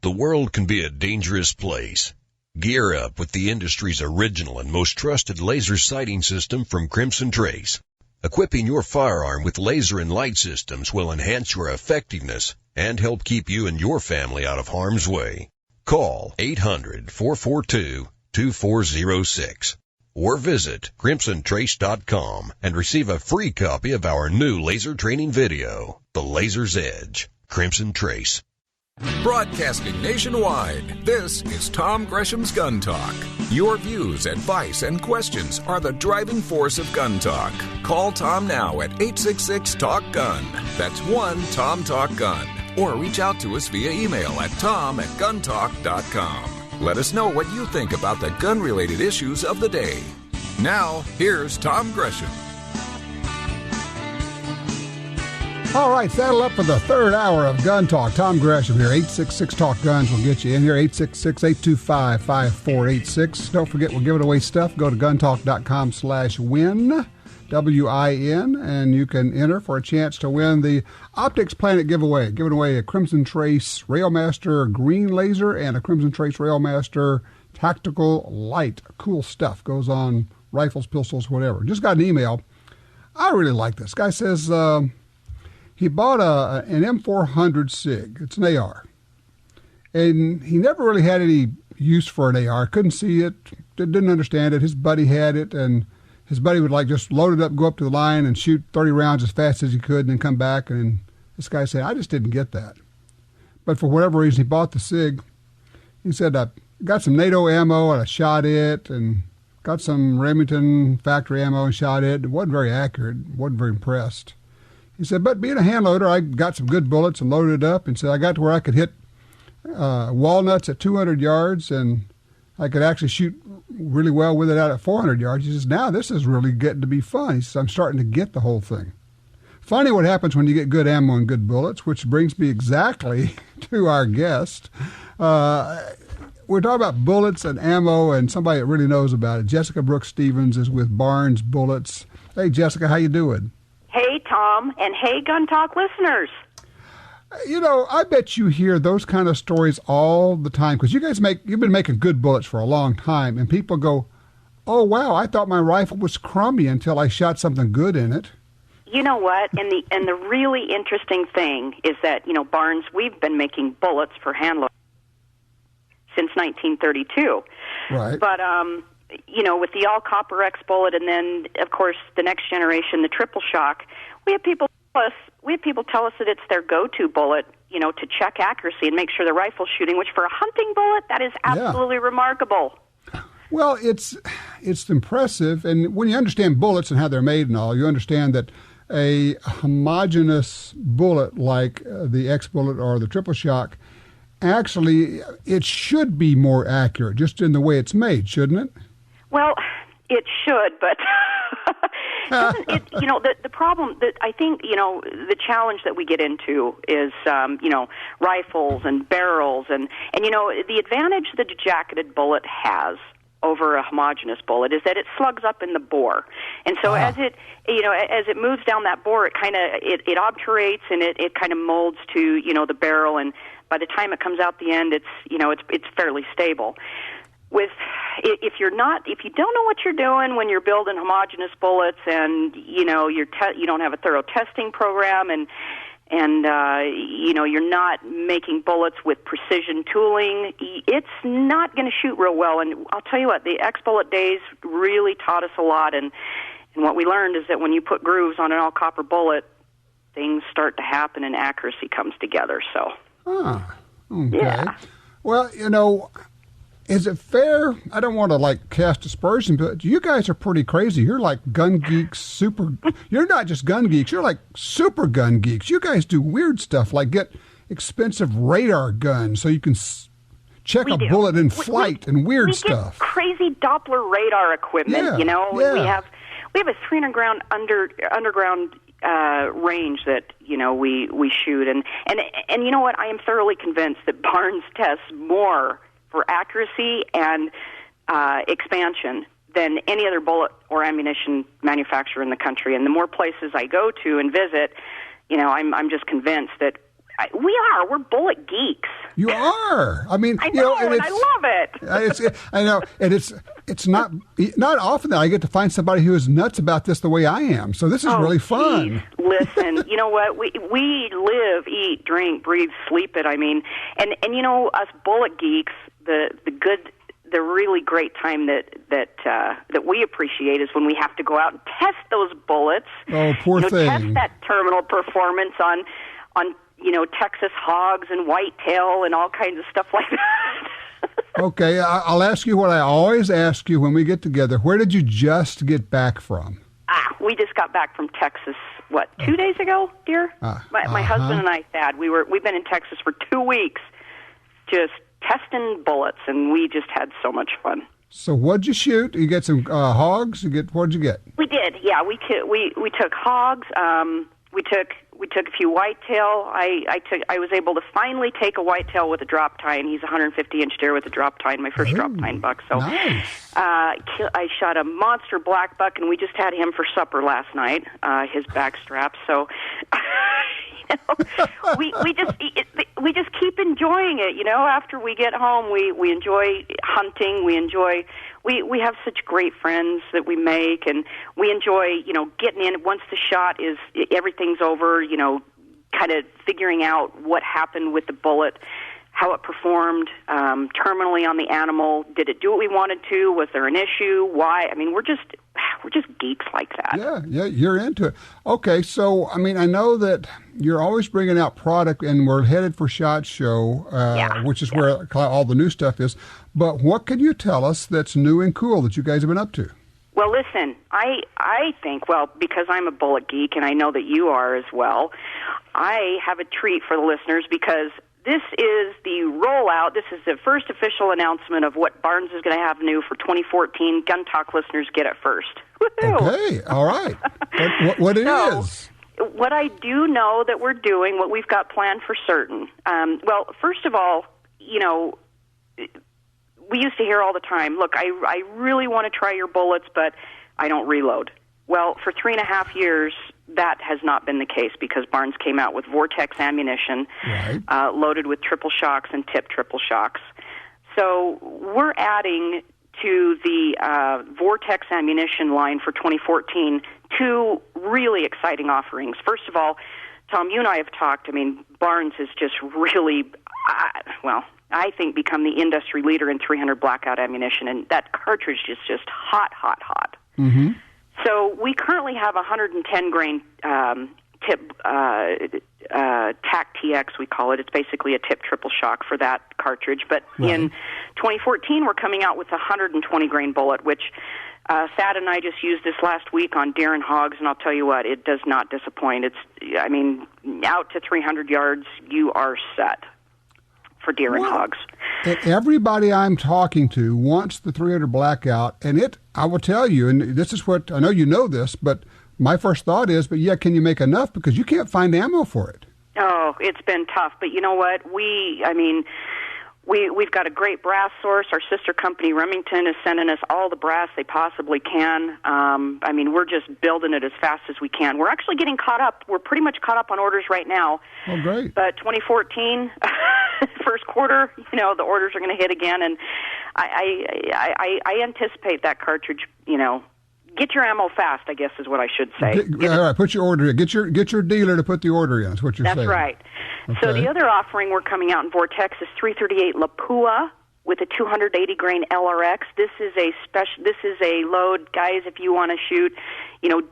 The world can be a dangerous place. Gear up with the industry's original and most trusted laser sighting system from Crimson Trace. Equipping your firearm with laser and light systems will enhance your effectiveness and help keep you and your family out of harm's way. Call 800-442-2406 or visit crimsontrace.com and receive a free copy of our new laser training video, The Laser's Edge. Crimson Trace. Broadcasting nationwide, this is Tom Gresham's Gun Talk. Your views, advice, and questions are the driving force of gun talk. Call Tom now at 866-TALK-GUN. That's 1-TOM-TALK-GUN. Or reach out to us via email at tom@guntalk.com. Let us know what you think about the gun-related issues of the day. Now, here's Tom Gresham. All right, saddle up for the third hour of Gun Talk. Tom Gresham here. 866-TALK-GUNS will get you in here. 866-825-5486. Don't forget, we're giving away stuff. Go to guntalk.com/win, W-I-N, and you can enter for a chance to win the Optics Planet giveaway. Giving away a Crimson Trace Railmaster green laser and a Crimson Trace Railmaster tactical light. Cool stuff. Goes on rifles, pistols, whatever. Just got an email. I really like this. Guy says... he bought an M400 SIG. It's an AR. And he never really had any use for an AR. Couldn't see it, didn't understand it. His buddy had it, and his buddy would just load it up, go up to the line, and shoot 30 rounds as fast as he could, and then come back. And this guy said, I just didn't get that. But for whatever reason, he bought the SIG. He said, I got some NATO ammo, and I shot it, and got some Remington factory ammo and shot it. It wasn't very accurate. Wasn't very impressed. He said, but being a hand loader, I got some good bullets and loaded it up. And said I got to where I could hit walnuts at 200 yards, and I could actually shoot really well with it out at 400 yards. He says, now this is really getting to be fun. He says, I'm starting to get the whole thing. Funny what happens when you get good ammo and good bullets, which brings me exactly to our guest. We're talking about bullets and ammo and somebody that really knows about it. Jessica Brooks Stevens is with Barnes Bullets. Hey, Jessica, how you doing? Hey, Tom, and hey, Gun Talk listeners. You know, I bet you hear those kind of stories all the time because you've been making good bullets for a long time, and people go, oh, wow, I thought my rifle was crummy until I shot something good in it. You know what? And the really interesting thing is that, Barnes, we've been making bullets for hand loaders since 1932. Right. But, with the all-copper X bullet, and then, of course, the next generation, the triple shock, we have people tell us that it's their go-to bullet, to check accuracy and make sure the rifle's shooting, which for a hunting bullet, that is absolutely remarkable. Well, it's impressive, and when you understand bullets and how they're made and all, you understand that a homogeneous bullet like the X bullet or the triple shock, actually, it should be more accurate just in the way it's made, shouldn't it? Well, it should, but the problem that I think, the challenge that we get into is, rifles and barrels and the advantage that a jacketed bullet has over a homogeneous bullet is that it slugs up in the bore. And so as it moves down that bore, it obturates and it kind of molds to, the barrel, and by the time it comes out the end, it's fairly stable. If you don't know what you're doing when you're building homogeneous bullets, and you don't have a thorough testing program, and you're not making bullets with precision tooling, it's not going to shoot real well. And I'll tell you what, the X-Bullet days really taught us a lot, and what we learned is that when you put grooves on an all-copper bullet, things start to happen and accuracy comes together. So, okay. Yeah. Well, is it fair? I don't want to cast aspersions, but you guys are pretty crazy. You're like gun geeks, you're not just gun geeks, you're like super gun geeks. You guys do weird stuff like get expensive radar guns so you can check a bullet in flight and weird stuff. Get crazy Doppler radar equipment, We have a 300 underground range that we shoot, and you know what? I am thoroughly convinced that Barnes tests more for accuracy and expansion than any other bullet or ammunition manufacturer in the country. And the more places I go to and visit, I'm just convinced that We are. We're bullet geeks. You are. I mean, I know, and I love it. I know, and it's not often that I get to find somebody who is nuts about this the way I am. So this is really fun. Listen, you know what? We live, eat, drink, breathe, sleep it. I mean, and you know, us bullet geeks, the really great time that we appreciate is when we have to go out and test those bullets. Oh, poor thing. Test that terminal performance on Texas hogs and whitetail and all kinds of stuff like that. Okay, I'll ask you what I always ask you when we get together. Where did you just get back from? We just got back from Texas, 2 days ago, dear? My husband and I, Thad, we've been in Texas for 2 weeks just testing bullets, and we just had so much fun. So what'd you shoot? You get some hogs? What'd you get? We did, yeah. We took hogs. We took a few whitetail. I was able to finally take a whitetail with a drop tine. He's a 150-inch deer with a drop tine, my first drop tine buck. So nice. I shot a monster black buck, and we just had him for supper last night. His back strap. So we just keep enjoying it. You know, after we get home, we enjoy hunting. We have such great friends that we make, and we enjoy, getting in. Once the shot is, everything's over, kind of figuring out what happened with the bullet, how it performed terminally on the animal. Did it do what we wanted to? Was there an issue? Why? I mean, we're just geeks like that. Yeah, you're into it. Okay, so, I mean, I know that you're always bringing out product, and we're headed for SHOT Show, which is where all the new stuff is. But what can you tell us that's new and cool that you guys have been up to? Well, listen, I think, because I'm a bullet geek, and I know that you are as well, I have a treat for the listeners because this is the rollout. This is the first official announcement of what Barnes is going to have new for 2014. Gun Talk listeners get it first. Woo-hoo! Okay, all right. What it is? What I do know that we're doing, what we've got planned for certain. First of all, we used to hear all the time, look, I really want to try your bullets, but I don't reload. Well, for 3.5 years, that has not been the case because Barnes came out with Vortex ammunition loaded with triple shocks and tipped triple shocks. So we're adding to the Vortex ammunition line for 2014 two really exciting offerings. First of all, Tom, you and I have talked. I mean, Barnes has just really, I think, become the industry leader in 300 blackout ammunition, and that cartridge is just hot, hot, hot. Mm-hmm. So we currently have 110 grain tip TAC TX, we call it. It's basically a tip triple shock for that cartridge. But in 2014, we're coming out with a 120 grain bullet, which Thad and I just used this last week on deer and hogs, and I'll tell you what, it does not disappoint. Out to 300 yards, you are set for deer and hogs. Everybody I'm talking to wants the 300 blackout, and I will tell you, and this is what, I know you know this, but my first thought is, can you make enough? Because you can't find ammo for it. Oh, it's been tough, but you know what? We've got a great brass source. Our sister company, Remington, is sending us all the brass they possibly can. We're just building it as fast as we can. We're actually getting caught up. We're pretty much caught up on orders right now. Oh, great. But 2014, first quarter, the orders are going to hit again, and I anticipate that cartridge, get your ammo fast, I guess is what I should say. All right, put your order in. Get your dealer to put the order in. That's what you're saying. That's right. Okay. So the other offering we're coming out in Vortex is 338 Lapua with a 280 grain LRX. This is a load, guys. If you want to shoot,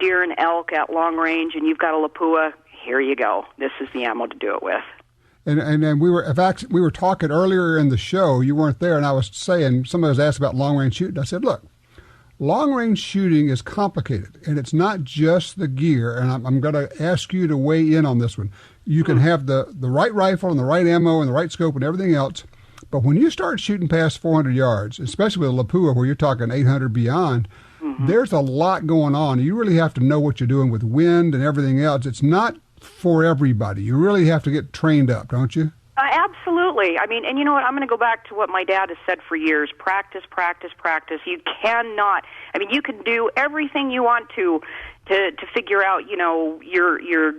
deer and elk at long range, and you've got a Lapua, here you go. This is the ammo to do it with. And we were talking earlier in the show. You weren't there, and I was saying, somebody was asked about long range shooting. I said, look, long-range shooting is complicated, and it's not just the gear, and I'm going to ask you to weigh in on this one. You can have the right rifle and the right ammo and the right scope and everything else, but when you start shooting past 400 yards, especially with a Lapua where you're talking 800 beyond, there's a lot going on. You really have to know what you're doing with wind and everything else. It's not for everybody. You really have to get trained up, don't you? Absolutely. And you know what? I'm going to go back to what my dad has said for years. Practice, practice, practice. You cannot, you can do everything you want to figure out, your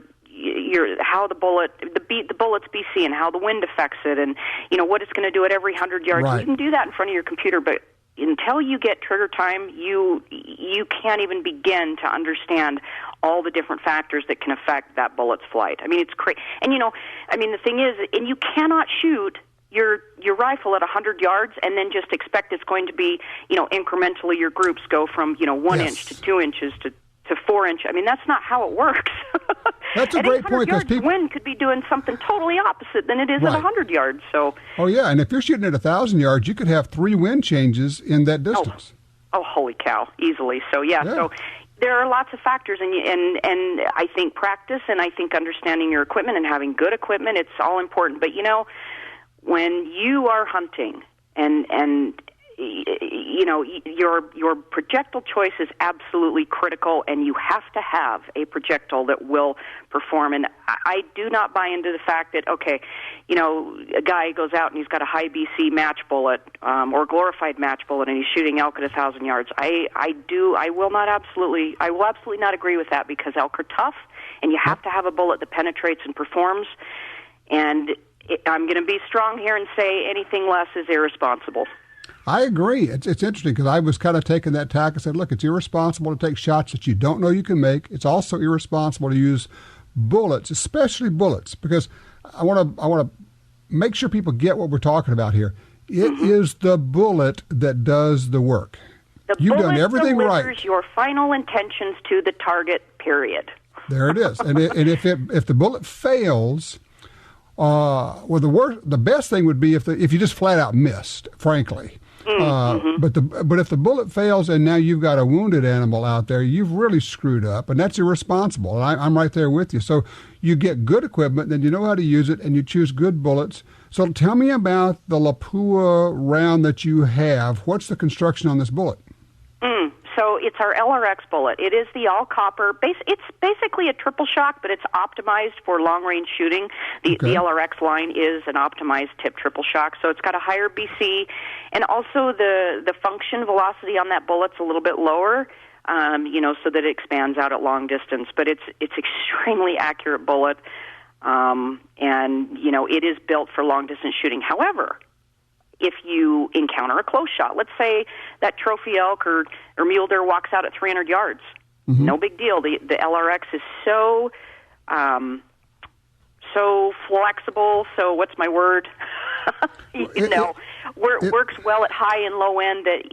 how the bullets BC and how the wind affects it, and what it's going to do at every 100 yards. Right. You can do that in front of your computer, but until you get trigger time, you can't even begin to understand all the different factors that can affect that bullet's flight. I mean, it's crazy. And the thing is, and you cannot shoot your rifle at 100 yards and then just expect it's going to be, incrementally your groups go from 1 inch to 2 inches to 4 inch. I mean, that's not how it works. That's a great point, because the wind could be doing something totally opposite than it is at 100 yards. So. Oh yeah, and if you're shooting at 1,000 yards, you could have 3 wind changes in that distance. Oh, holy cow! Easily. So yeah. So there are lots of factors, and I think practice, and I think understanding your equipment and having good equipment, it's all important. But when you are hunting and your projectile choice is absolutely critical, and you have to have a projectile that will perform. And I do not buy into the fact that, a guy goes out and he's got a high BC match bullet or glorified match bullet, and he's shooting elk at 1,000 yards. I will absolutely not agree with that, because elk are tough, and you have to have a bullet that penetrates and performs. And I'm going to be strong here and say anything less is irresponsible. I agree. It's interesting, because I was kind of taking that tack and said, look, it's irresponsible to take shots that you don't know you can make. It's also irresponsible to use bullets, especially bullets, because I want to make sure people get what we're talking about here. It is the bullet that does the work. You've done everything right. Delivers your final intentions to the target, period. There it is. And if the bullet fails, the best thing would be if you just flat out missed, frankly. But if the bullet fails and now you've got a wounded animal out there, you've really screwed up, and that's irresponsible. And I'm right there with you. So you get good equipment, then you know how to use it, and you choose good bullets. So tell me about the Lapua round that you have. What's the construction on this bullet? So it's our LRX bullet. It is the all-copper. It's basically a triple shock, but it's optimized for long-range shooting. The LRX line is an optimized tip triple shock, so it's got a higher BC, and also the function velocity on that bullet's a little bit lower, so that it expands out at long distance. But it's extremely accurate bullet, and it is built for long-distance shooting. However, if you encounter a close shot, let's say that trophy elk or mule deer walks out at 300 yards, no big deal. The LRX is so flexible. So what's my word? Works well at high and low end. That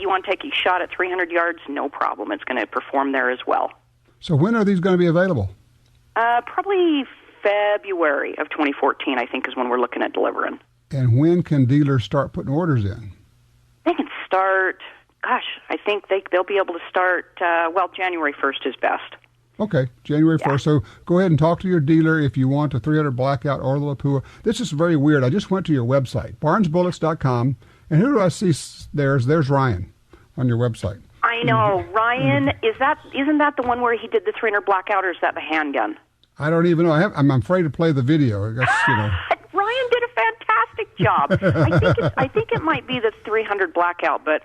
you want to take a shot at 300 yards, no problem. It's going to perform there as well. So when are these going to be available? Probably February of 2014, I think, is when we're looking at delivering. And when can dealers start putting orders in? They can start, I think they'll be able to start, January 1st is best. Okay, January 1st. So go ahead and talk to your dealer if you want a 300 Blackout or the Lapua. This is very weird. I just went to your website, barnesbullets.com, and who do I see there's Ryan on your website. I know. Ryan, isn't that the one where he did the 300 Blackout, or is that the handgun? I don't even know. I'm afraid to play the video. I guess, Ryan did a fantastic job. I think it might be the 300 Blackout, but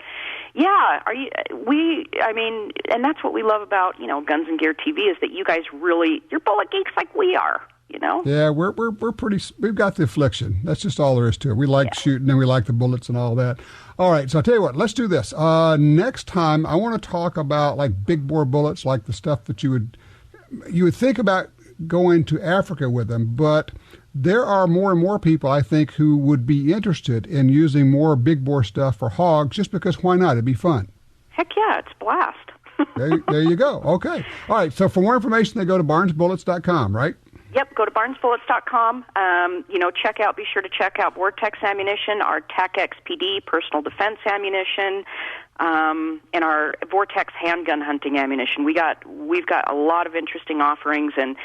yeah, and that's what we love about, Guns and Gear TV, is that you guys you're bullet geeks like we are, Yeah, we've got the affliction. That's just all there is to it. We like shooting, and we like the bullets and all that. All right, so I'll tell you what, let's do this. Next time, I want to talk about like big bore bullets, like the stuff that you would think about going to Africa with them, but there are more and more people, I think, who would be interested in using more big bore stuff for hogs, just because why not? It'd be fun. Heck yeah, it's a blast. there you go. Okay. All right, so for more information, they go to barnesbullets.com, right? Yep, go to barnesbullets.com. Be sure to check out Vortex ammunition, our TAC XPD personal defense ammunition, and our Vortex handgun hunting ammunition. We've got a lot of interesting offerings, and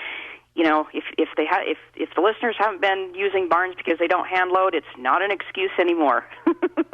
if the listeners haven't been using Barnes because they don't hand load, it's not an excuse anymore.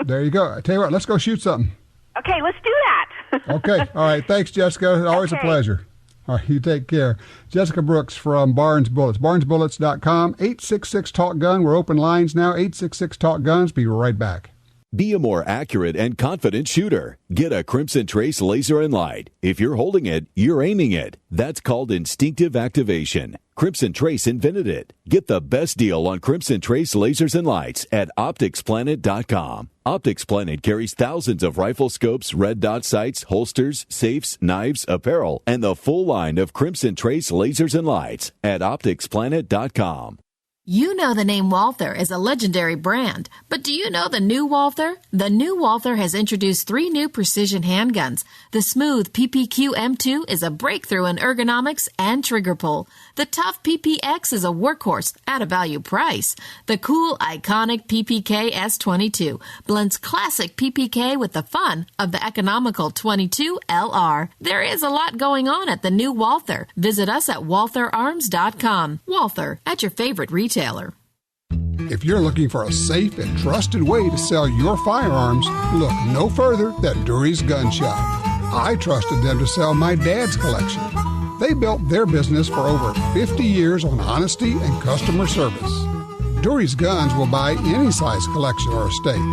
There you go. I tell you what, let's go shoot something. Okay, let's do that. Okay. All right. Thanks, Jessica. Always a pleasure. All right, you take care. Jessica Brooks from Barnes Bullets. BarnesBullets.com. 866-TALK-GUN. We're open lines now. 866-TALK-GUNS. Be right back. Be a more accurate and confident shooter. Get a Crimson Trace laser and light. If you're holding it, you're aiming it. That's called instinctive activation. Crimson Trace invented it. Get the best deal on Crimson Trace lasers and lights at OpticsPlanet.com. Optics Planet carries thousands of rifle scopes, red dot sights, holsters, safes, knives, apparel, and the full line of Crimson Trace lasers and lights at OpticsPlanet.com. You know the name Walther is a legendary brand, but do you know the new Walther? The new Walther has introduced 3 new precision handguns. The smooth PPQ M2 is a breakthrough in ergonomics and trigger pull. The tough PPX is a workhorse at a value price. The cool, iconic PPK S22 blends classic PPK with the fun of the economical 22 LR. There is a lot going on at the new Walther. Visit us at WaltherArms.com. Walther, at your favorite retailer. If you're looking for a safe and trusted way to sell your firearms, look no further than Dury's Gun Shop. I trusted them to sell my dad's collection. They built their business for over 50 years on honesty and customer service. Dury's Guns will buy any size collection or estate,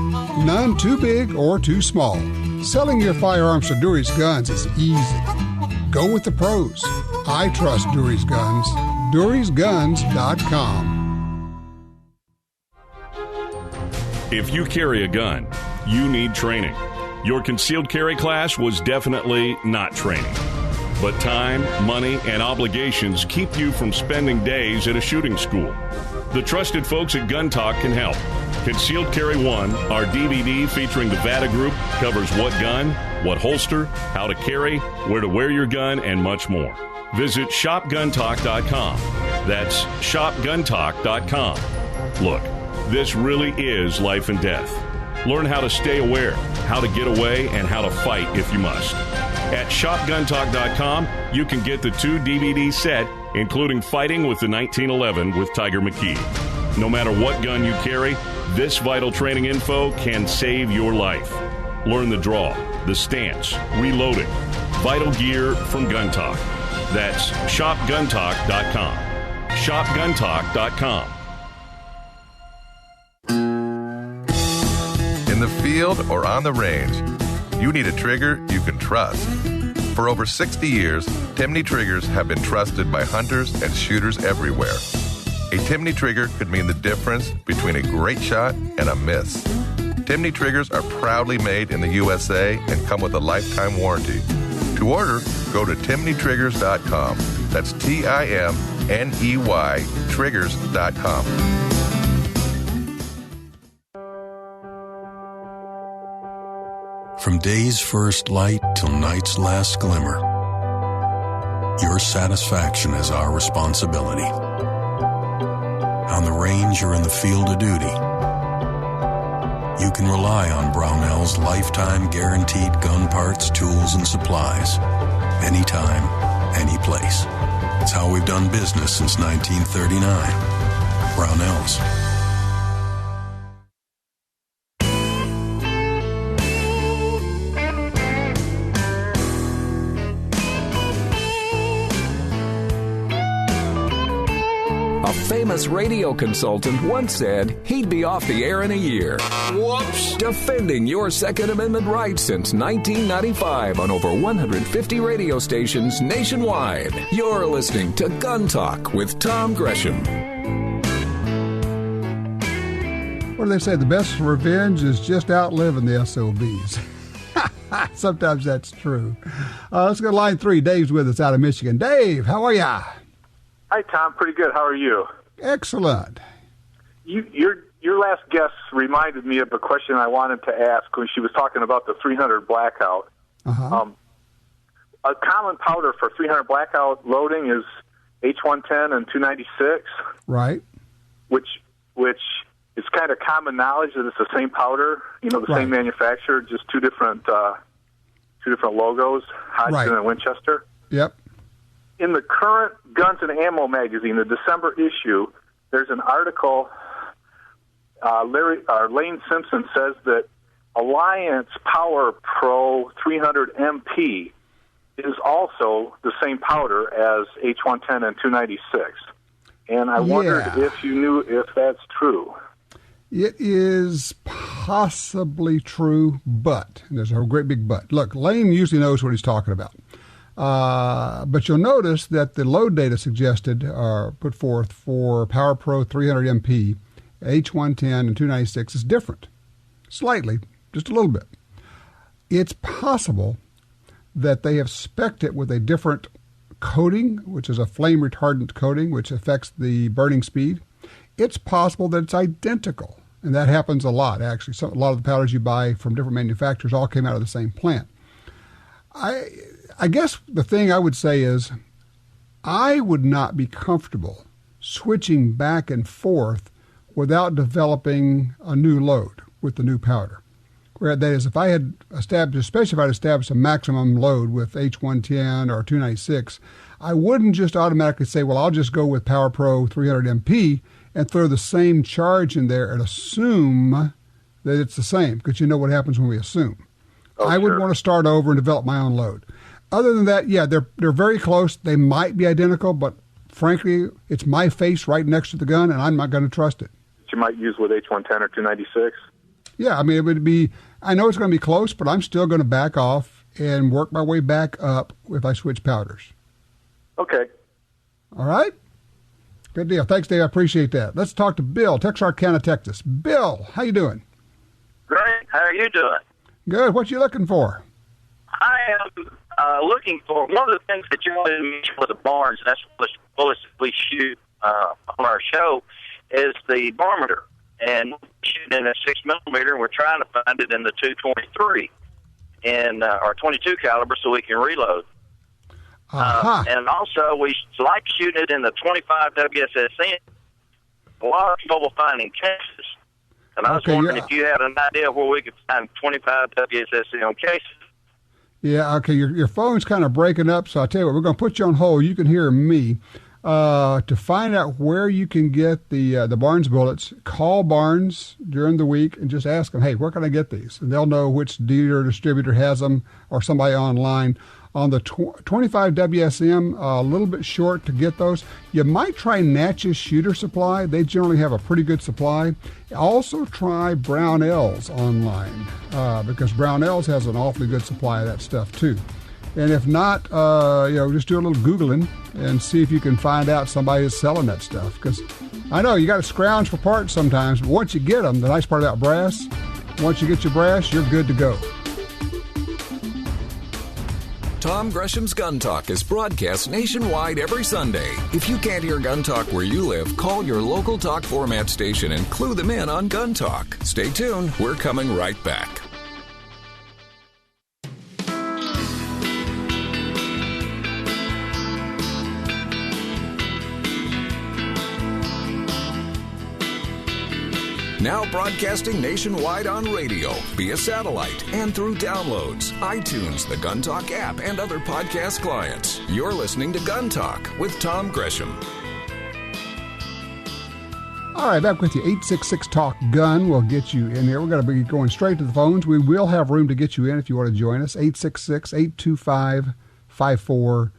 none too big or too small. Selling your firearms to Dury's Guns is easy. Go with the pros. I trust Dury's Guns. DurysGuns.com. If you carry a gun, you need training. Your concealed carry class was definitely not training. But time, money, and obligations keep you from spending days at a shooting school. The trusted folks at Gun Talk can help. Concealed Carry 1, our DVD featuring the VADA Group, covers what gun, what holster, how to carry, where to wear your gun, and much more. Visit shopguntalk.com. That's shopguntalk.com. Look, this really is life and death. Learn how to stay aware, how to get away, and how to fight if you must. At shopguntalk.com, you can get the 2 DVD set, including Fighting with the 1911 with Tiger McKee. No matter what gun you carry, this vital training info can save your life. Learn the draw, the stance, reloading, vital gear from Gun Talk. That's shopguntalk.com. shopguntalk.com. In the field or on the range, you need a trigger you can trust. For over 60 years, Timney triggers have been trusted by hunters and shooters everywhere. A Timney trigger could mean the difference between a great shot and a miss. Timney triggers are proudly made in the USA and come with a lifetime warranty. To order, go to timneytriggers.com. That's TIMNEY triggers.com. From day's first light till night's last glimmer, your satisfaction is our responsibility. On the range or in the field of duty, you can rely on Brownell's lifetime guaranteed gun parts, tools, and supplies. Anytime, any place. It's how we've done business since 1939. Brownell's. A famous radio consultant once said he'd be off the air in a year. Whoops! Defending your Second Amendment rights since 1995 on over 150 radio stations nationwide. You're listening to Gun Talk with Tom Gresham. What do they say? The best revenge is just outliving the SOBs. Sometimes that's true. Let's go to line 3. Dave's with us out of Michigan. Dave, how are ya? Hi, Tom. Pretty good. How are you? Excellent. Your last guest reminded me of a question I wanted to ask when she was talking about the 300 blackout. Uh-huh. A common powder for 300 blackout loading is H110 and 296. Right. Which is kind of common knowledge that it's the same powder, the same manufacturer, just two different logos, Hodgson and Winchester. Yep. In the current Guns and Ammo magazine, the December issue, there's an article. Lane Simpson says that Alliance Power Pro 300 MP is also the same powder as H110 and 296. And I wondered if you knew if that's true. It is possibly true, but, and there's a great big but. Look, Lane usually knows what he's talking about. But you'll notice that the load data suggested or put forth for Power Pro 300 MP, H110 and 296 is different. Slightly, just a little bit. It's possible that they have spec'd it with a different coating, which is a flame retardant coating, which affects the burning speed. It's possible that it's identical. And that happens a lot, actually. A lot of the powders you buy from different manufacturers all came out of the same plant. I guess the thing I would say is I would not be comfortable switching back and forth without developing a new load with the new powder. Where that is, if I had established, especially if I had established a maximum load with H110 or 296, I wouldn't just automatically say, well, I'll just go with Power Pro 300 MP and throw the same charge in there and assume that it's the same, because you know what happens when we assume. I would want to start over and develop my own load. Other than that, yeah, they're very close. They might be identical, but frankly, it's my face right next to the gun, and I'm not going to trust it. You might use with H110 or 296? Yeah, I mean, it would be, I know it's going to be close, but I'm still going to back off and work my way back up if I switch powders. Okay. All right? Good deal. Thanks, Dave. I appreciate that. Let's talk to Bill, Texarkana, Texas. Bill, how you doing? Great. How are you doing? Good. What you looking for? I am looking for one of the things that you wanted to mention with the barns, and that's what bullets we shoot on our show, is the barometer. And shooting in a 6mm, we're trying to find it in the 223 and or 22 caliber so we can reload. And also, we like shooting it in the 25 WSSN. A lot of trouble finding cases. And I was wondering if you had an idea where we could find 25 WSSN cases. Yeah, okay, your phone's kind of breaking up, so I'll tell you what, we're going to put you on hold. You can hear me. To find out where you can get the Barnes bullets, call Barnes during the week and just ask them, hey, where can I get these? And they'll know which dealer or distributor has them or somebody online. On the 25 WSM, a little bit short to get those. You might try Natchez Shooter Supply. They generally have a pretty good supply. Also try Brownells online because Brownells has an awfully good supply of that stuff too. And if not, just do a little Googling and see if you can find out somebody is selling that stuff. Because I know you got to scrounge for parts sometimes, but once you get them, the nice part about brass, once you get your brass, you're good to go. Tom Gresham's Gun Talk is broadcast nationwide every Sunday. If you can't hear Gun Talk where you live, call your local talk format station and clue them in on Gun Talk. Stay tuned. We're coming right back. Now broadcasting nationwide on radio, via satellite, and through downloads, iTunes, the Gun Talk app, and other podcast clients. You're listening to Gun Talk with Tom Gresham. All right, back with you. 866-TALK-GUN will get you in here. We're going to be going straight to the phones. We will have room to get you in if you want to join us. 866-825-5486.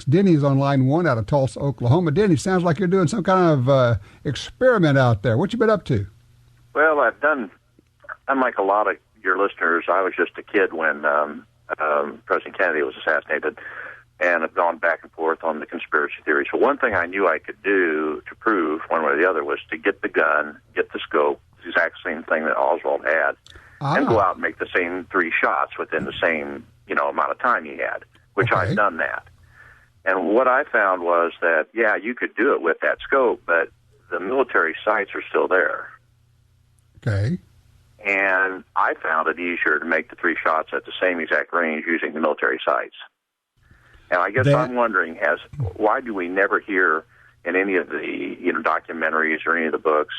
Denny is on line 1 out of Tulsa, Oklahoma. Denny, sounds like you're doing some kind of experiment out there. What you been up to? Well, I'm like a lot of your listeners. I was just a kid when President Kennedy was assassinated, and have gone back and forth on the conspiracy theory. So one thing I knew I could do to prove one way or the other was to get the gun, get the scope, the exact same thing that Oswald had, and go out and make the same 3 shots within the same amount of time he had, which I've done that. And what I found was that, yeah, you could do it with that scope, but the military sights are still there. Okay. And I found it easier to make the 3 shots at the same exact range using the military sights. And I guess I'm wondering, why do we never hear in any of the documentaries or any of the books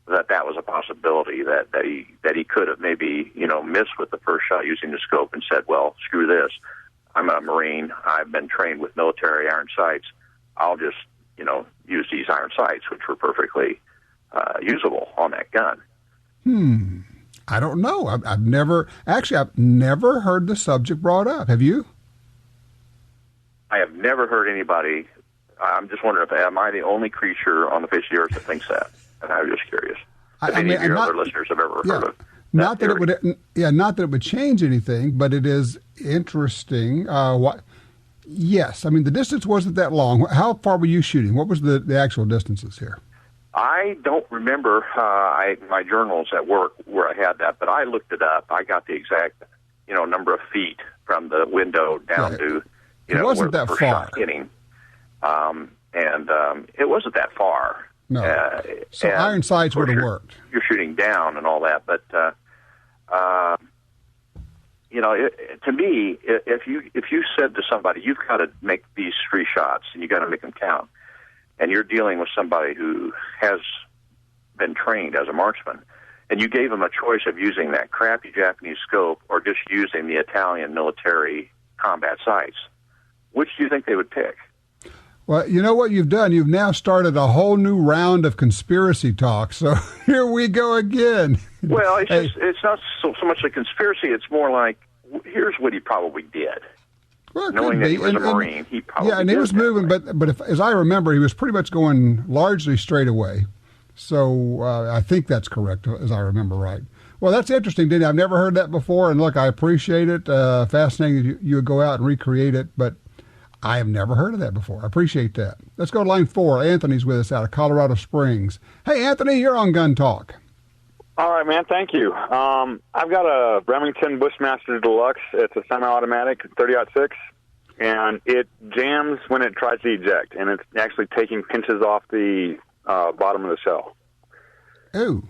that was a possibility, that he could have maybe missed with the first shot using the scope and said, well, screw this. I'm a Marine. I've been trained with military iron sights. I'll just, use these iron sights, which were perfectly usable on that gun. I don't know. I've never heard the subject brought up. Have you? I have never heard anybody. I'm just wondering am I the only creature on the face of the earth that thinks that? And I was just curious. if any of your other listeners have ever heard of. Not that it would change anything, but it is interesting. Yes, I mean the distance wasn't that long. How far were you shooting? What was the actual distances here? I don't remember my journals at work where I had that, but I looked it up. I got the exact number of feet from the window down to it wasn't where that the first far. shot hitting, and it wasn't that far. No, so iron sights would have worked. You're shooting down and all that, but to me, if you said to somebody, you've got to make these 3 shots and you got to make them count, and you're dealing with somebody who has been trained as a marksman, and you gave them a choice of using that crappy Japanese scope or just using the Italian military combat sights, which do you think they would pick? Well, you know what you've done? You've now started a whole new round of conspiracy talk. So here we go again. Well, it's not so much a conspiracy. It's more like, here's what he probably did. Well, knowing that he was a Marine, he probably and he was moving, but as I remember, he was pretty much going largely straight away. So I think that's correct, as I remember right. Well, that's interesting, Denny. I've never heard that before, and look, I appreciate it. Fascinating that you would go out and recreate it, but I have never heard of that before. I appreciate that. Let's go to line 4. Anthony's with us out of Colorado Springs. Hey, Anthony, you're on Gun Talk. All right, man. Thank you. I've got a Remington Bushmaster Deluxe. It's a semi-automatic 30-06, and it jams when it tries to eject, and it's actually taking pinches off the bottom of the shell. Ooh.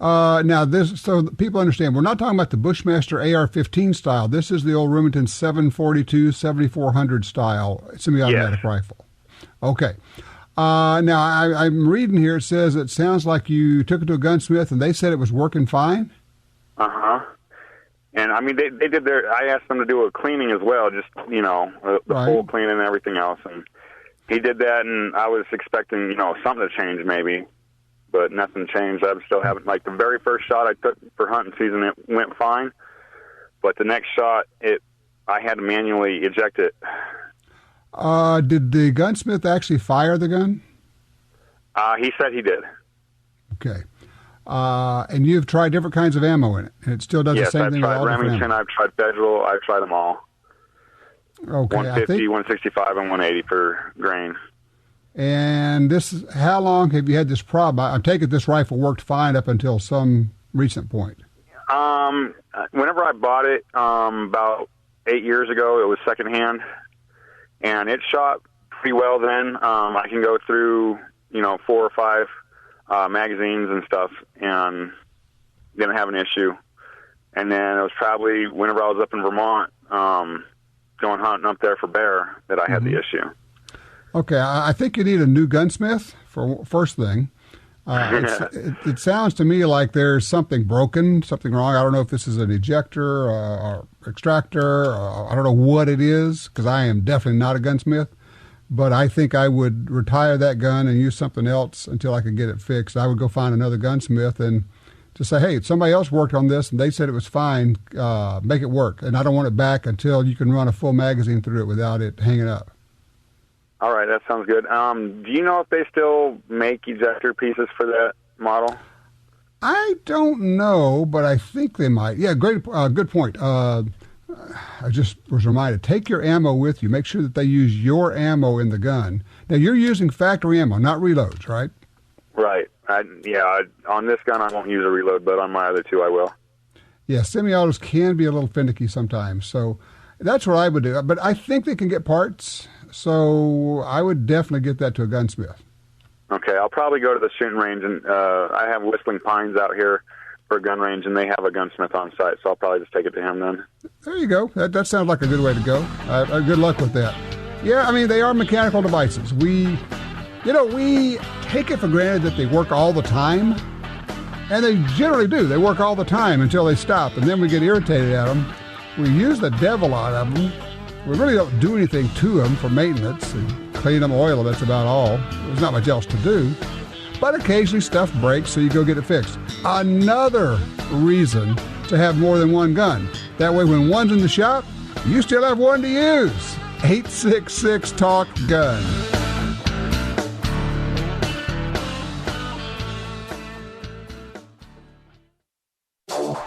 Now, so people understand, we're not talking about the Bushmaster AR-15 style. This is the old Remington 742, 7400 style semi-automatic rifle. Okay. Now, I'm reading here, it says it sounds like you took it to a gunsmith and they said it was working fine? Uh-huh. And, I mean, they did I asked them to do a cleaning as well, just, the full cleaning and everything else. And he did that, and I was expecting, something to change maybe. But nothing changed. I still haven't, like the very first shot I took for hunting season, it went fine. But the next shot, I had to manually eject it. Did the gunsmith actually fire the gun? He said he did. Okay. And you've tried different kinds of ammo in it, and it still does the same thing with all different ammo? Yes, I've tried Remington, I've tried Federal, I've tried them all. Okay. 150, 165, and 180 per grain. And how long have you had this problem? I take it this rifle worked fine up until some recent point. Whenever I bought it, about 8 years ago, it was secondhand, and it shot pretty well then. I can go through, 4 or 5 magazines and stuff, and didn't have an issue. And then it was probably whenever I was up in Vermont, going hunting up there for bear, that I had the issue. Okay, I think you need a new gunsmith for first thing. It sounds to me like there's something broken, something wrong. I don't know if this is an ejector or extractor. I don't know what it is, because I am definitely not a gunsmith. But I think I would retire that gun and use something else until I could get it fixed. I would go find another gunsmith and just say, hey, somebody else worked on this and they said it was fine. Make it work. And I don't want it back until you can run a full magazine through it without it hanging up. All right, that sounds good. Do you know if they still make ejector pieces for that model? I don't know, but I think they might. Yeah, great, good point. I just was reminded, take your ammo with you. Make sure that they use your ammo in the gun. Now, you're using factory ammo, not reloads, right? Right. On this gun, I won't use a reload, but on my other two, I will. Yeah, semi-autos can be a little finicky sometimes, so that's what I would do. But I think they can get parts. So I would definitely get that to a gunsmith. Okay, I'll probably go to the shooting range, and I have Whistling Pines out here for a gun range, and they have a gunsmith on site, so I'll probably just take it to him then. There you go. That sounds like a good way to go. Good luck with that. Yeah, I mean, they are mechanical devices. We take it for granted that they work all the time, and they generally do. They work all the time until they stop, and then we get irritated at them. We use the devil out of them. We really don't do anything to them for maintenance and clean them, oil them. That's about all. There's not much else to do. But occasionally stuff breaks, so you go get it fixed. Another reason to have more than one gun. That way, when one's in the shop, you still have one to use. 866-TALK-GUN.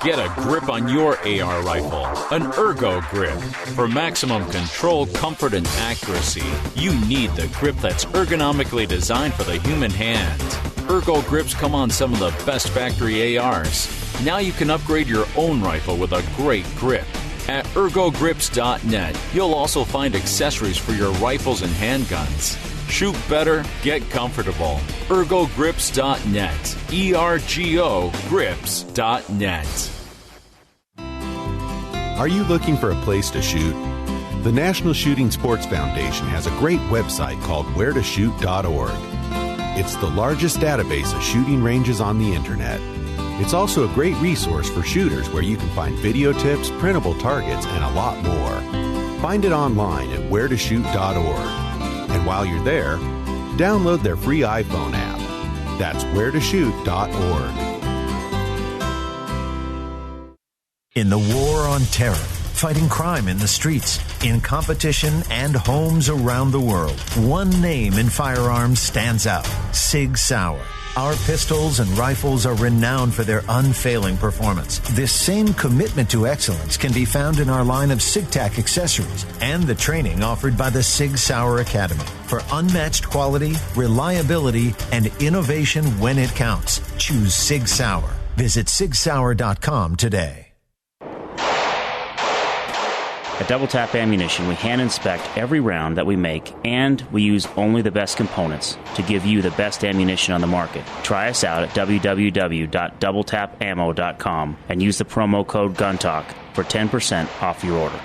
Get a grip on your AR rifle, an Ergo grip. For maximum control, comfort, and accuracy, you need the grip that's ergonomically designed for the human hand. Ergo grips come on some of the best factory ARs. Now you can upgrade your own rifle with a great grip. At ErgoGrips.net, you'll also find accessories for your rifles and handguns. Shoot better, get comfortable. ErgoGrips.net. ERGO Grips.net. Are you looking for a place to shoot? The National Shooting Sports Foundation has a great website called wheretoshoot.org. It's the largest database of shooting ranges on the internet. It's also a great resource for shooters where you can find video tips, printable targets, and a lot more. Find it online at wheretoshoot.org. And while you're there, download their free iPhone app. That's wheretoshoot.org. In the war on terror, fighting crime in the streets, in competition and homes around the world, one name in firearms stands out: Sig Sauer. Our pistols and rifles are renowned for their unfailing performance. This same commitment to excellence can be found in our line of SigTac accessories and the training offered by the Sig Sauer Academy. For unmatched quality, reliability, and innovation when it counts, choose Sig Sauer. Visit sigsauer.com today. At Double Tap Ammunition, we hand inspect every round that we make, and we use only the best components to give you the best ammunition on the market. Try us out at www.doubletapammo.com and use the promo code GUNTALK for 10% off your order.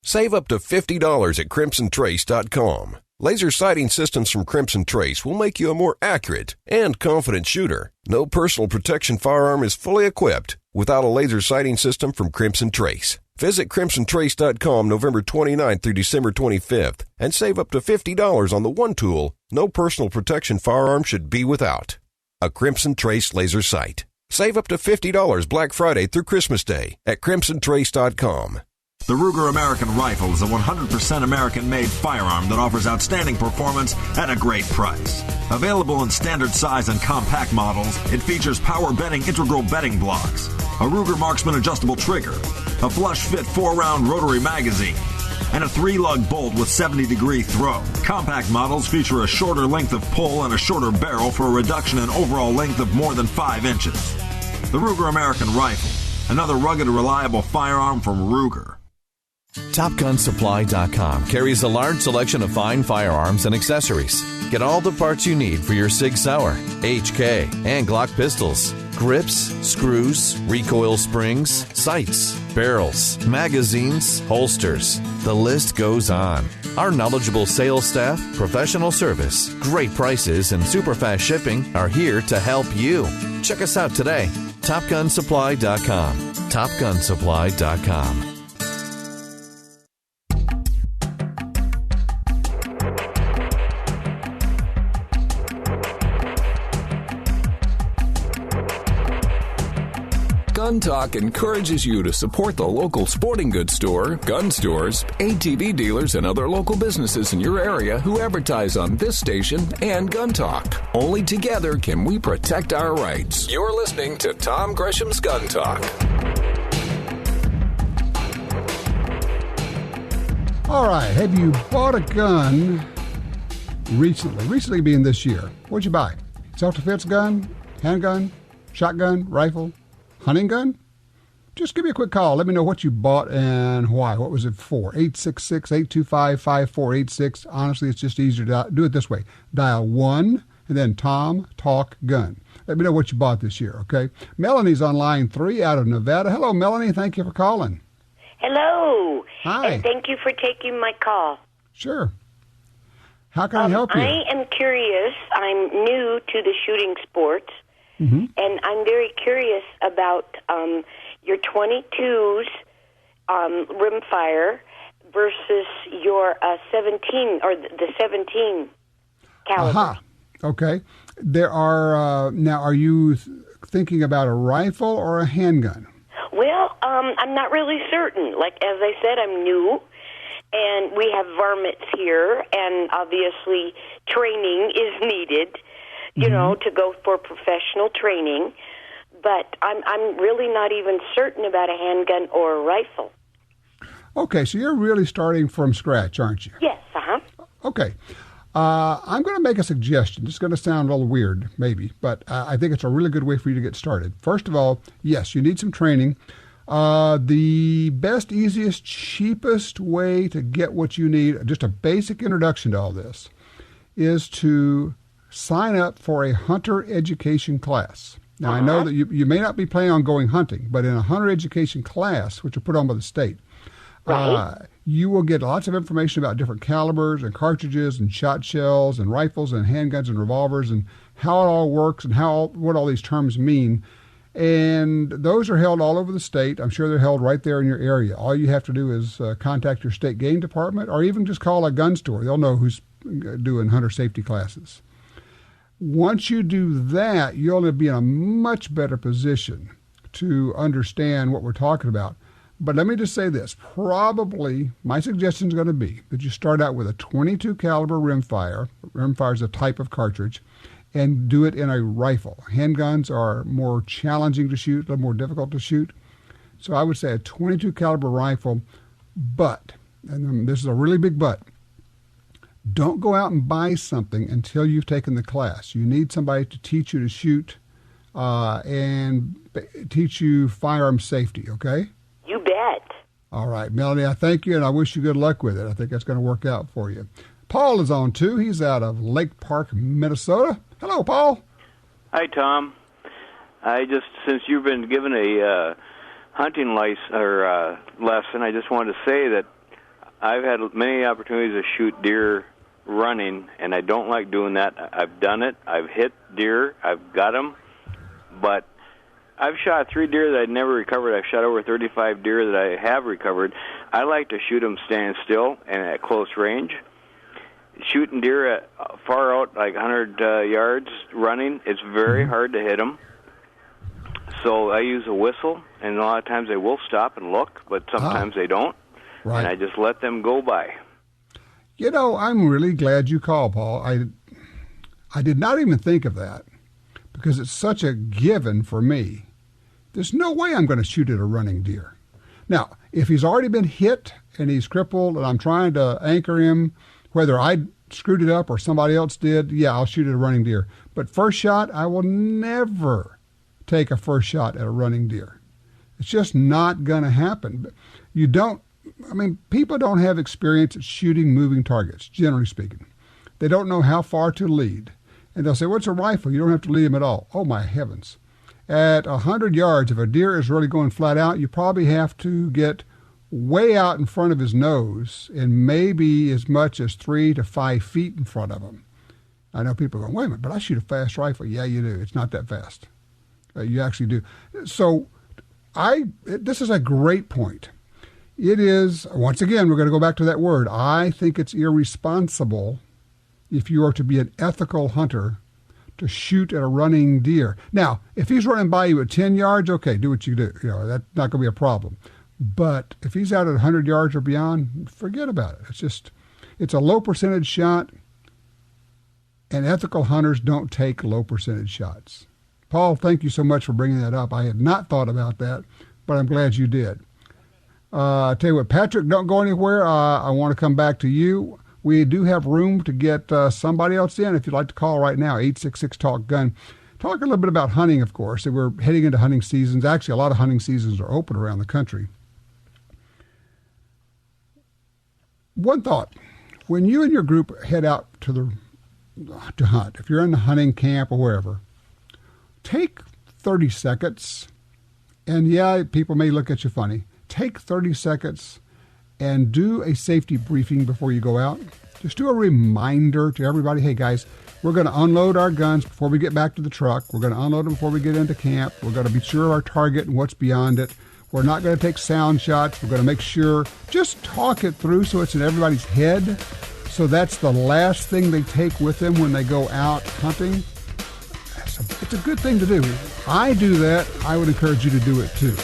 Save up to $50 at CrimsonTrace.com. Laser sighting systems from Crimson Trace will make you a more accurate and confident shooter. No personal protection firearm is fully equipped without a laser sighting system from Crimson Trace. Visit CrimsonTrace.com November 29th through December 25th and save up to $50 on the one tool no personal protection firearm should be without: a Crimson Trace laser sight. Save up to $50 Black Friday through Christmas Day at CrimsonTrace.com. The Ruger American Rifle is a 100% American-made firearm that offers outstanding performance at a great price. Available in standard size and compact models, it features power-bending integral bedding blocks, a Ruger Marksman adjustable trigger, a flush-fit 4-round rotary magazine, and a 3-lug bolt with 70-degree throw. Compact models feature a shorter length of pull and a shorter barrel for a reduction in overall length of more than 5 inches. The Ruger American Rifle, another rugged, reliable firearm from Ruger. TopGunSupply.com carries a large selection of fine firearms and accessories. Get all the parts you need for your Sig Sauer, HK, and Glock pistols. Grips, screws, recoil springs, sights, barrels, magazines, holsters. The list goes on. Our knowledgeable sales staff, professional service, great prices, and super fast shipping are here to help you. Check us out today. TopGunSupply.com. TopGunSupply.com. Gun Talk encourages you to support the local sporting goods store, gun stores, ATV dealers, and other local businesses in your area who advertise on this station and Gun Talk. Only together can we protect our rights. You're listening to Tom Gresham's Gun Talk. All right, have you bought a gun recently? Recently being this year. What'd you buy? Self-defense gun, handgun, shotgun, rifle? Hunting gun? Just give me a quick call. Let me know what you bought and why. What was it for? 866-825-5486. Honestly, it's just easier to do it this way. Dial 1 and then Tom Talk Gun. Let me know what you bought this year, okay? Melanie's on line 3 out of Nevada. Hello, Melanie. Thank you for calling. Hello. Hi. And thank you for taking my call. Sure. How can I help you? I am curious. I'm new to the shooting sports. Mm-hmm. And I'm very curious about your 22's rimfire versus your 17 or the 17 caliber. Aha. Okay. There are now. Are you thinking about a rifle or a handgun? Well, I'm not really certain. Like as I said, I'm new, and we have varmints here, and obviously training is needed. You know, to go for professional training. but I'm really not even certain about a handgun or a rifle. Okay, so you're really starting from scratch, aren't you? Yes, Okay. I'm going to make a suggestion. This is going to sound a little weird, maybe, but I think it's a really good way for you to get started. First of all, yes, you need some training. The best, easiest, cheapest way to get what you need, just a basic introduction to all this, is to sign up for a hunter education class. Now, I know that you may not be planning on going hunting, but in a hunter education class, which are put on by the state, you will get lots of information about different calibers and cartridges and shot shells and rifles and handguns and revolvers and how it all works and what all these terms mean. And those are held all over the state. I'm sure they're held right there in your area. All you have to do is contact your state game department or even just call a gun store. They'll know who's doing hunter safety classes. Once you do that, you'll be in a much better position to understand what we're talking about. But let me just say this. Probably, my suggestion is going to be that you start out with a .22 caliber rimfire. Rimfire is a type of cartridge, and do it in a rifle. Handguns are more challenging to shoot, a little more difficult to shoot. So I would say a .22 caliber rifle, but, and this is a really big but, don't go out and buy something until you've taken the class. You need somebody to teach you to shoot and teach you firearm safety, okay? You bet. All right, Melanie, I thank you, and I wish you good luck with it. I think that's going to work out for you. Paul is on, too. He's out of Lake Park, Minnesota. Hello, Paul. Hi, Tom. Since you've been given a hunting lesson, I just wanted to say that I've had many opportunities to shoot deer running, and I don't like doing that. I've done it. I've hit deer. I've got them. But I've shot 3 deer that I'd never recovered. I've shot over 35 deer that I have recovered. I like to shoot them standing still and at close range. Shooting deer at far out, like 100 yards running, it's very hard to hit them. So I use a whistle, and a lot of times they will stop and look, but sometimes they don't. Right. And I just let them go by. You know, I'm really glad you called, Paul. I did not even think of that because it's such a given for me. There's no way I'm going to shoot at a running deer. Now, if he's already been hit and he's crippled and I'm trying to anchor him, whether I screwed it up or somebody else did, yeah, I'll shoot at a running deer. But first shot, I will never take a first shot at a running deer. It's just not going to happen. People don't have experience at shooting moving targets, generally speaking. They don't know how far to lead. And they'll say, well, it's a rifle. You don't have to lead him at all. Oh, my heavens. At 100 yards, if a deer is really going flat out, you probably have to get way out in front of his nose and maybe as much as 3 to 5 feet in front of him. I know people go, wait a minute, but I shoot a fast rifle. Yeah, you do. It's not that fast. You actually do. So this is a great point. It is, once again, we're going to go back to that word. I think it's irresponsible if you are to be an ethical hunter to shoot at a running deer. Now, if he's running by you at 10 yards, okay, do what you do. That's not going to be a problem. But if he's out at 100 yards or beyond, forget about it. It's a low percentage shot, and ethical hunters don't take low percentage shots. Paul, thank you so much for bringing that up. I had not thought about that, but I'm glad you did. I tell you what, Patrick, don't go anywhere. I want to come back to you. We do have room to get somebody else in. If you'd like to call right now, 866-TALK-GUN. Talk a little bit about hunting, of course. We're heading into hunting seasons. Actually, a lot of hunting seasons are open around the country. One thought, when you and your group head out to hunt, if you're in the hunting camp or wherever, take 30 seconds, and yeah, people may look at you funny. Take 30 seconds and do a safety briefing before you go out. Just do a reminder to everybody, hey guys, we're going to unload our guns before we get back to the truck. We're going to unload them before we get into camp. We're going to be sure of our target and what's beyond it. We're not going to take sound shots. We're going to make sure, just talk it through so it's in everybody's head. So that's the last thing they take with them when they go out hunting. It's a good thing to do. I do that. I would encourage you to do it too.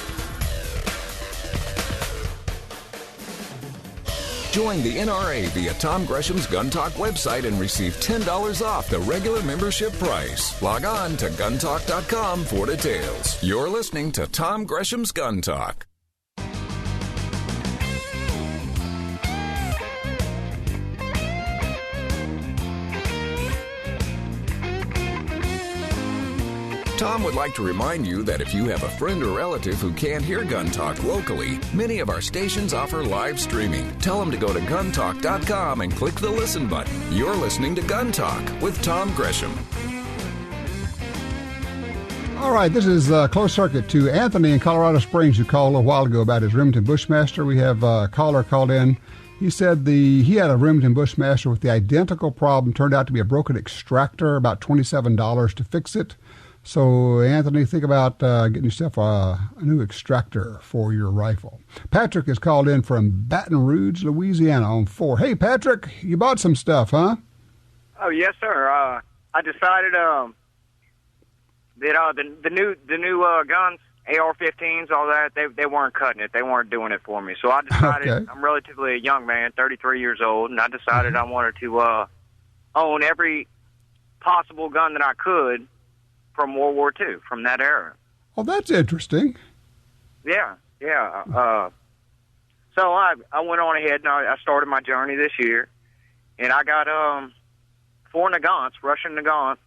Join the NRA via Tom Gresham's Gun Talk website and receive $10 off the regular membership price. Log on to guntalk.com for details. You're listening to Tom Gresham's Gun Talk. Tom would like to remind you that if you have a friend or relative who can't hear Gun Talk locally, many of our stations offer live streaming. Tell them to go to guntalk.com and click the listen button. You're listening to Gun Talk with Tom Gresham. All right, this is Closed Circuit to Anthony in Colorado Springs, who called a while ago about his Remington Bushmaster. We have a caller called in. He said he had a Remington Bushmaster with the identical problem. Turned out to be a broken extractor, about $27 to fix it. So, Anthony, think about getting yourself a new extractor for your rifle. Patrick is called in from Baton Rouge, Louisiana on 4. Hey, Patrick, you bought some stuff, huh? Oh, yes, sir. I decided that the new guns, AR-15s, all that, they weren't cutting it. They weren't doing it for me. So I decided, okay. I'm relatively a young man, 33 years old, and I decided I wanted to own every possible gun that I could from World War II, from that era. Oh, that's interesting. Yeah. So I went on ahead and I started my journey this year, and I got 4 Nagants, Russian Nagant,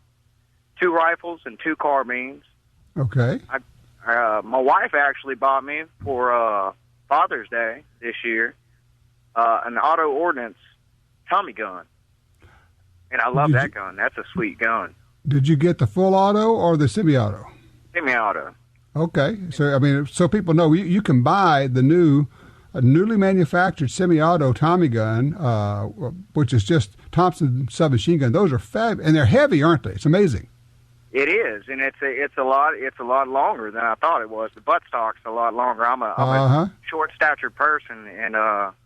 2 rifles and 2 carbines. Okay. My wife actually bought me for Father's Day this year an auto ordnance Tommy gun, and I love that gun. That's a sweet gun. Did you get the full auto or the semi-auto? Semi-auto. Okay. So, I mean, so people know, you can buy the newly manufactured semi-auto Tommy gun, which is just Thompson submachine gun. Those are fab, and they're heavy, aren't they? It's amazing. It is, and it's a lot longer than I thought it was. The buttstock's a lot longer. I'm a short-statured person, and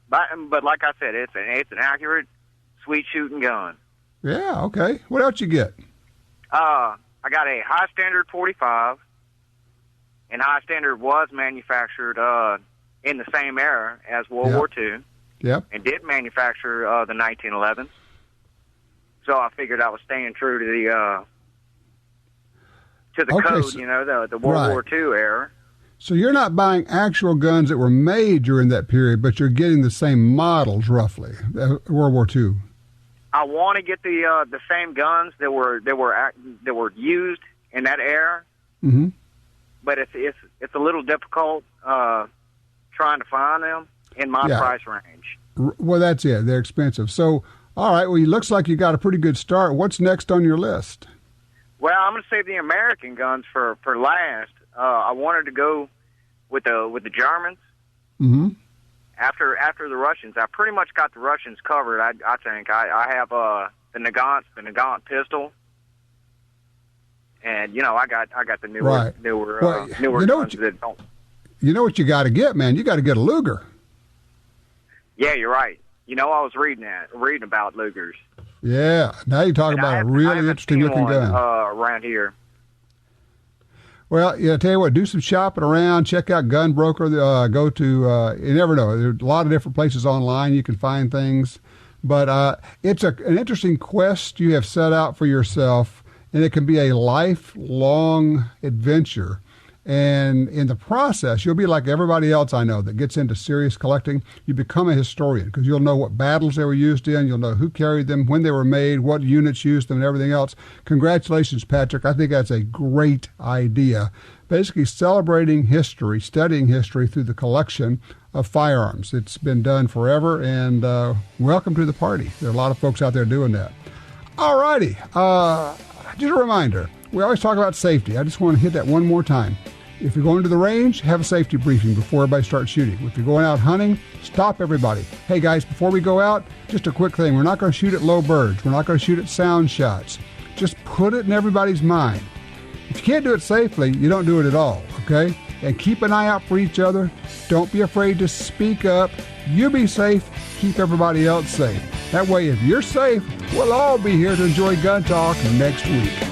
but like I said, it's an accurate, sweet-shooting gun. Yeah. Okay. What else you get? I got a high standard 45, and high standard was manufactured in the same era as World War II. Yep. And did manufacture the 1911s. So I figured I was staying true to the code, the World War II era. So you're not buying actual guns that were made during that period, but you're getting the same models, roughly, World War II. I want to get the same guns that were used in that era, but it's a little difficult trying to find them in my price range. Well, that's it. They're expensive. So, all right. Well, it looks like you got a pretty good start. What's next on your list? Well, I'm going to save the American guns for last. I wanted to go with the Germans. Mm-hmm. After the Russians, I pretty much got the Russians covered. I think I have the Nagant pistol, and I got the newer guns that don't. You know what you got to get, man? You got to get a Luger. Yeah, you're right. I was reading about Lugers. Yeah, now you're talking about a really interesting looking gun around here. Well, I tell you what, do some shopping around. Check out Gun Broker. Go to, you never know. There's a lot of different places online you can find things. But it's an interesting quest you have set out for yourself, and it can be a lifelong adventure. And in the process, you'll be like everybody else I know that gets into serious collecting. You become a historian because you'll know what battles they were used in. You'll know who carried them, when they were made, what units used them, and everything else. Congratulations, Patrick. I think that's a great idea. Basically celebrating history, studying history through the collection of firearms. It's been done forever, and welcome to the party. There are a lot of folks out there doing that. All righty. Just a reminder, we always talk about safety. I just want to hit that one more time. If you're going to the range, have a safety briefing before everybody starts shooting. If you're going out hunting, stop everybody. Hey, guys, before we go out, just a quick thing. We're not going to shoot at low birds. We're not going to shoot at sound shots. Just put it in everybody's mind. If you can't do it safely, you don't do it at all, okay? And keep an eye out for each other. Don't be afraid to speak up. You be safe. Keep everybody else safe. That way, if you're safe, we'll all be here to enjoy Gun Talk next week.